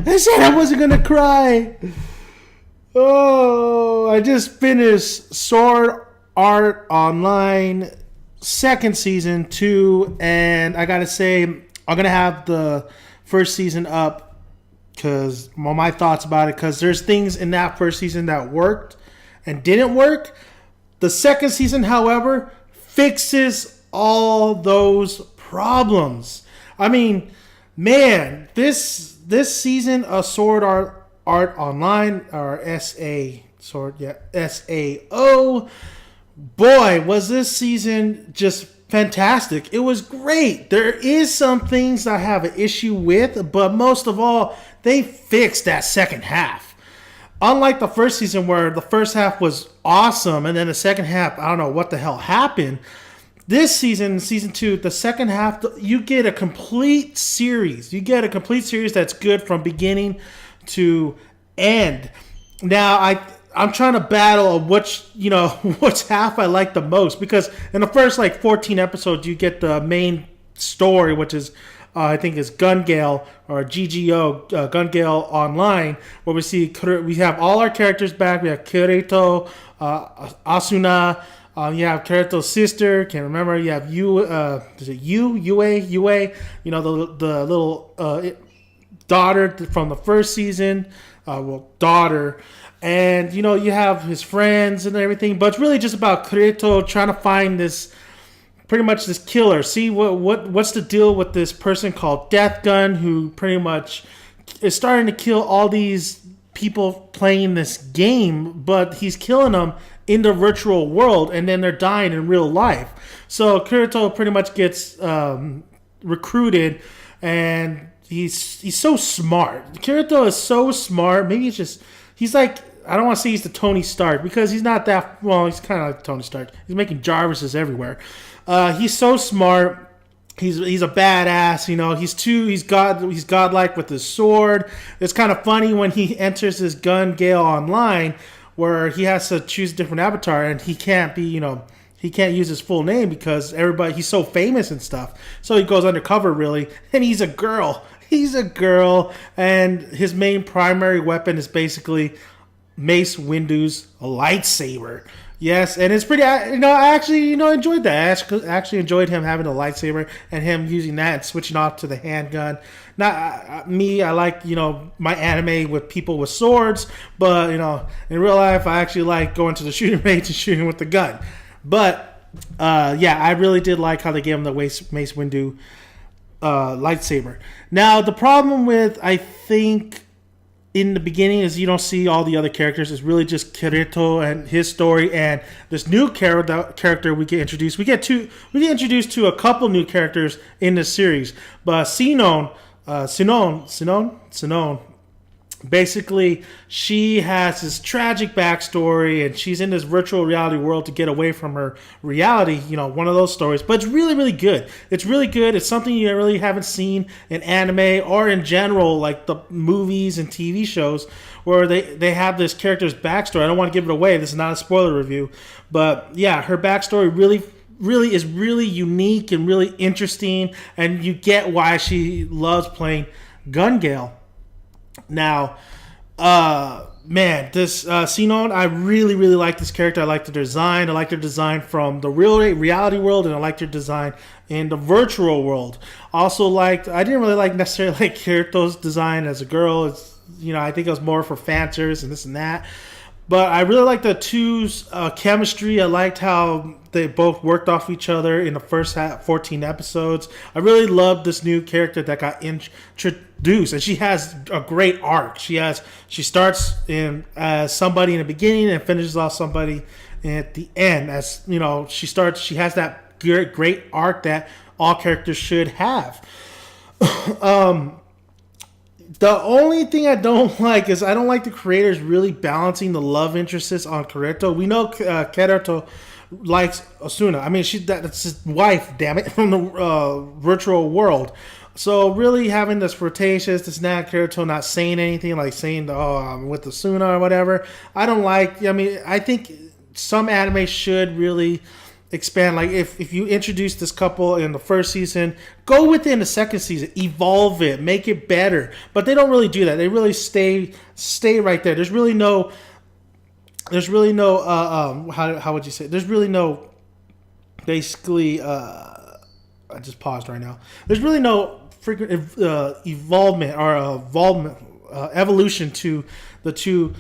I said I wasn't gonna cry. Oh, I just finished Sword Art Online second season 2, and I gotta say I'm gonna have the first season up because my thoughts about it. Because there's things in that first season that worked and didn't work. The second season, however, fixes all those problems. I mean, man, this season of Sword Art Online, or SAO, boy, was this season just fantastic. It was great. There is some things I have an issue with, but most of all, they fixed that second half. Unlike the first season where the first half was awesome and then the second half, I don't know what the hell happened. This season, season 2, the second half, you get a complete series. You get a complete series that's good from beginning to end. Now, I'm trying to battle which half I like the most, because in the first 14 episodes, you get the main story, which is I think is Gun Gale, or GGO, Gun Gale Online, where we have all our characters back. We have Kirito, Asuna. You have Kirito's sister. Can't remember. You have Yue. Yue. You know, the little daughter from the first season. Daughter. And, you have his friends and everything. But it's really just about Kirito trying to find this killer. See what's the deal with this person called Death Gun, who pretty much is starting to kill all these people playing this game, but he's killing them in the virtual world, and then they're dying in real life. So Kirito pretty much gets recruited, and he's so smart. Kirito is so smart. Maybe it's just he's like, I don't want to say he's the Tony Stark, because he's not that. Well, he's kind of like Tony Stark. He's making Jarvises everywhere. He's so smart. He's a badass. He's godlike with his sword. It's kind of funny when he enters his Gun Gale Online, where he has to choose a different avatar, and he can't he can't use his full name because he's so famous and stuff. So he goes undercover, really, and he's a girl. He's a girl, and his main primary weapon is basically Mace Windu's lightsaber. Yes, and it's pretty. I actually enjoyed that. I actually enjoyed him having a lightsaber and him using that and switching off to the handgun. Not me. I like my anime with people with swords, but in real life, I actually like going to the shooting range and shooting with the gun. But I really did like how they gave him the Mace Windu lightsaber. Now, the problem with, I think, in the beginning is you don't see all the other characters. It's really just Kirito and his story, and this new character we get introduced. We get introduced to a couple new characters in this series, but Sinon. Basically, she has this tragic backstory, and she's in this virtual reality world to get away from her reality, one of those stories. But it's really, really good. It's really good. It's something you really haven't seen in anime or in general, like the movies and TV shows, where they have this character's backstory. I don't want to give it away. This is not a spoiler review. But yeah, her backstory really is really unique and really interesting, and you get why she loves playing Gun Gale. Now, this Sinon, I really, really like this character. I like the design. I like their design from the real reality world, and I like their design in the virtual world. Also I didn't really necessarily like Kirito's design as a girl. It's, I think it was more for fan service and this and that. But I really liked the two's chemistry. I liked how they both worked off each other in the first 14 episodes. I really loved this new character that got introduced, and she has a great arc. She starts as somebody in the beginning and finishes off somebody at the end. As she has that great arc that all characters should have. The only thing I don't like is I don't like the creators really balancing the love interests on Kirito. We know Kirito likes Asuna. I mean, that's his wife, damn it, from the virtual world. So really having this flirtatious, this Kirito not saying anything, like saying, I'm with Asuna or whatever, I don't like. I mean, I think some anime should really expand. Like if you introduce this couple in the first season, go within the second season, evolve it, make it better. But they don't really do that. They really stay right there. There's really no how would you say? There's really no basically. I just paused right now. There's really no frequent evolvement or evolution to the two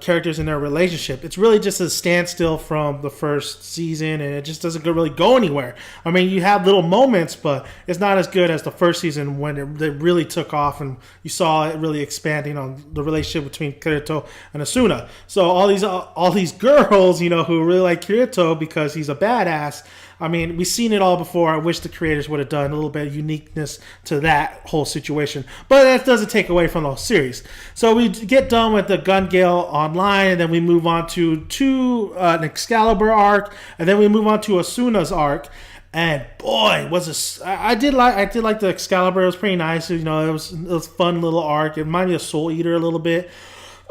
characters in their relationship. It's really just a standstill from the first season, and it just doesn't really go anywhere. I mean, you have little moments, but it's not as good as the first season when it really took off, and you saw it really expanding on the relationship between Kirito and Asuna. So all these girls, who really like Kirito because he's a badass. I mean, we've seen it all before. I wish the creators would have done a little bit of uniqueness to that whole situation. But that doesn't take away from the whole series. So we get done with the Gun Gale Online, and then we move on to an Excalibur arc, and then we move on to Asuna's arc. And boy, I did like the Excalibur. It was pretty nice. It was a fun little arc. It reminded me of Soul Eater a little bit.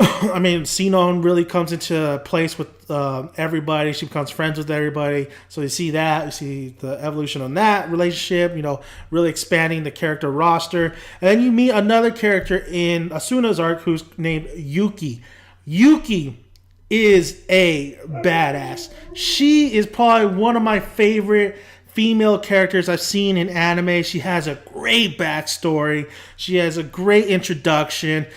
I mean, Sinon really comes into place with everybody. She becomes friends with everybody. So you see that. You see the evolution on that relationship, really expanding the character roster. And then you meet another character in Asuna's arc who's named Yuki. Yuki is a badass. She is probably one of my favorite female characters I've seen in anime. She has a great backstory. She has a great introduction.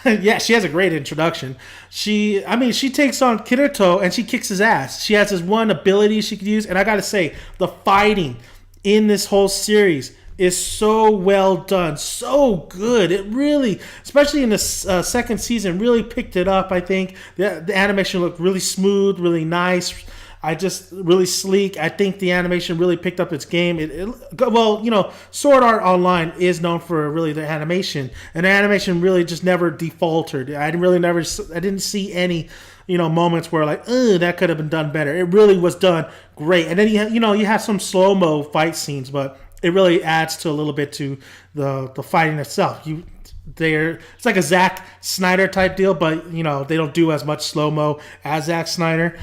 Yeah, she has a great introduction. She takes on Kirito and she kicks his ass. She has this one ability she could use, and I gotta say, the fighting in this whole series is so well done, so good. It really, especially in the second season, really picked it up. I think the animation looked really smooth, really nice. Really sleek. I think the animation really picked up its game. Sword Art Online is known for really the animation, and the animation really just never defaulted. I didn't see any, moments where like, that could have been done better. It really was done great. And then you have some slow-mo fight scenes, but it really adds to a little bit to the fighting itself. It's like a Zack Snyder type deal, but they don't do as much slow-mo as Zack Snyder.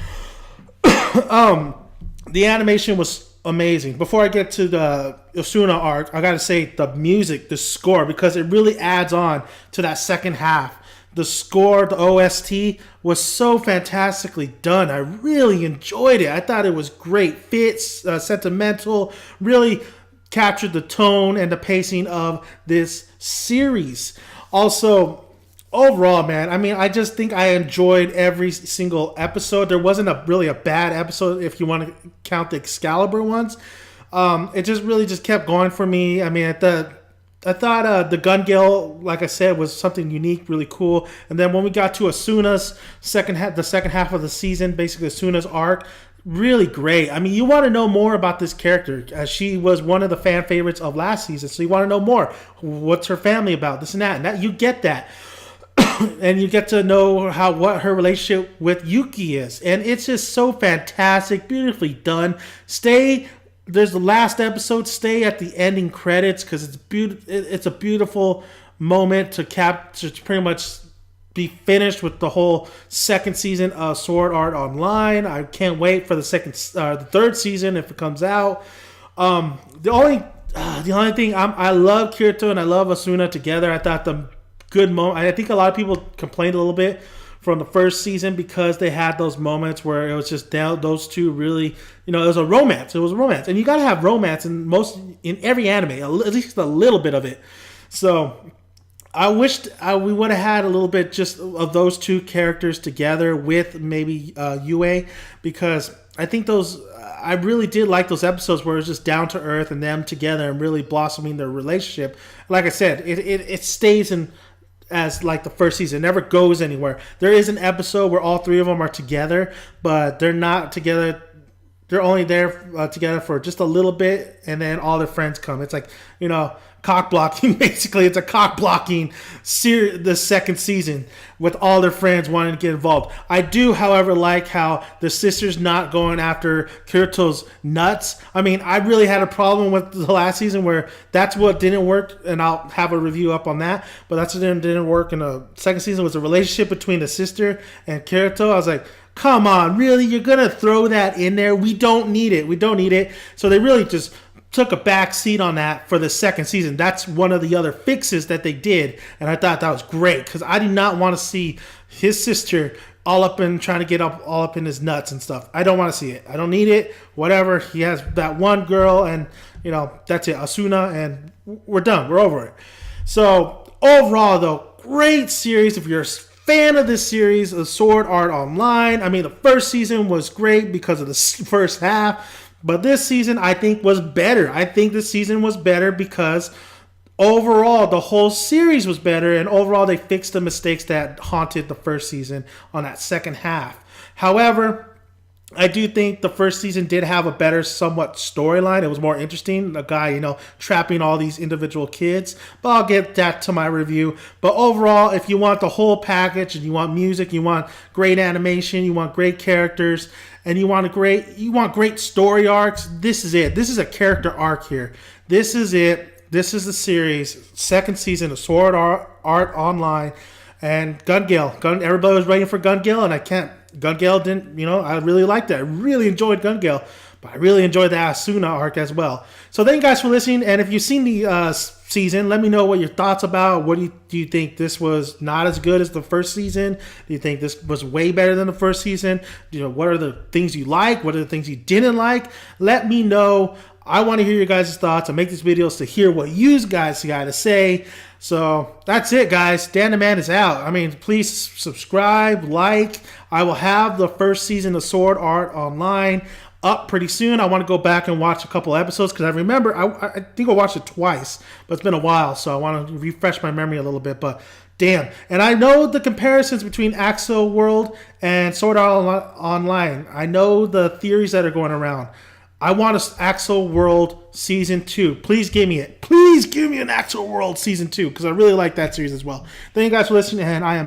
The animation was amazing. Before I get to the Asuna arc, I gotta say the music, the score, because it really adds on to that second half. The score, the OST, was so fantastically done. I really enjoyed it. I thought it was great. Fits, sentimental, really captured the tone and the pacing of this series. Also, overall, man, I just think I enjoyed every single episode. There wasn't really a bad episode if you want to count the Excalibur ones. It just really just kept going for me. I thought the Gun Gale, like I said, was something unique, really cool. And then when we got to Asuna's the second half of the season, basically Asuna's arc, really great. You want to know more about this character, as she was one of the fan favorites of last season. So you want to know more. What's her family about? This and that. And that you get that. And you get to know what her relationship with Yuki is, and it's just so fantastic, beautifully done. There's the last episode. Stay at the ending credits because it's a beautiful moment to pretty much be finished with the whole second season of Sword Art Online. I can't wait for the third season if it comes out. The only thing I love Kirito and I love Asuna together. I thought the good moment. I think a lot of people complained a little bit from the first season because they had those moments where it was just those two really, it was a romance. It was a romance, and you gotta have romance in every anime, at least a little bit of it. So I wished we would have had a little bit just of those two characters together with maybe Yue, because I think I really did like those episodes where it was just down to earth and them together and really blossoming their relationship. Like I said, it stays in as like the first season. It never goes anywhere. There is an episode where all three of them are together, but they're not together. They're only there together for just a little bit, and then all their friends come. It's like, cock blocking. Basically, it's a cock blocking the second season with all their friends wanting to get involved. I do, however, like how the sister's not going after Kirito's nuts. I really had a problem with the last season where that's what didn't work, and I'll have a review up on that. But that's what didn't work in the second season, was the relationship between the sister and Kirito. I was like, Come on, really? You're going to throw that in there? We don't need it. We don't need it. So they really just took a back seat on that for the second season. That's one of the other fixes that they did, and I thought that was great because I did not want to see his sister all up in trying to get all up in his nuts and stuff. I don't want to see it. I don't need it. Whatever. He has that one girl, and that's it, Asuna, and we're done. We're over it. So overall, though, great series. If you're a fan of this series, of Sword Art Online, I mean, the first season was great because of the first half. But this season, I think, was better. I think this season was better because overall, the whole series was better. And overall, they fixed the mistakes that haunted the first season on that second half. However, I do think the first season did have a better somewhat storyline. It was more interesting. The guy, trapping all these individual kids. But I'll get that to my review. But overall, if you want the whole package and you want music, you want great animation, you want great characters, and you want great story arcs, this is it. This is a character arc here. This is it. This is the series, second season of Sword Art Online, and Gun Gale. Everybody was waiting for Gun Gale, and I can't. Gun Gale didn't, I really liked it. I really enjoyed Gun Gale, but I really enjoyed the Asuna arc as well. So thank you guys for listening, and if you've seen the season, let me know what your thoughts about. What do you think this was not as good as the first season? Do you think this was way better than the first season? What are the things you like? What are the things you didn't like? Let me know. I want to hear your guys' thoughts. I make these videos to hear what you guys got to say. So that's it, guys. Dan the Man is out. I mean, please subscribe, like. I will have the first season of Sword Art Online up pretty soon. I want to go back and watch a couple episodes because I remember, I think I watched it twice, but it's been a while, so I want to refresh my memory a little bit. But damn. And I know the comparisons between Axel World and Sword Art Online. I know the theories that are going around. I want an Axel World Season 2. Please give me it. Please give me an Axel World Season 2 because I really like that series as well. Thank you guys for listening, and I am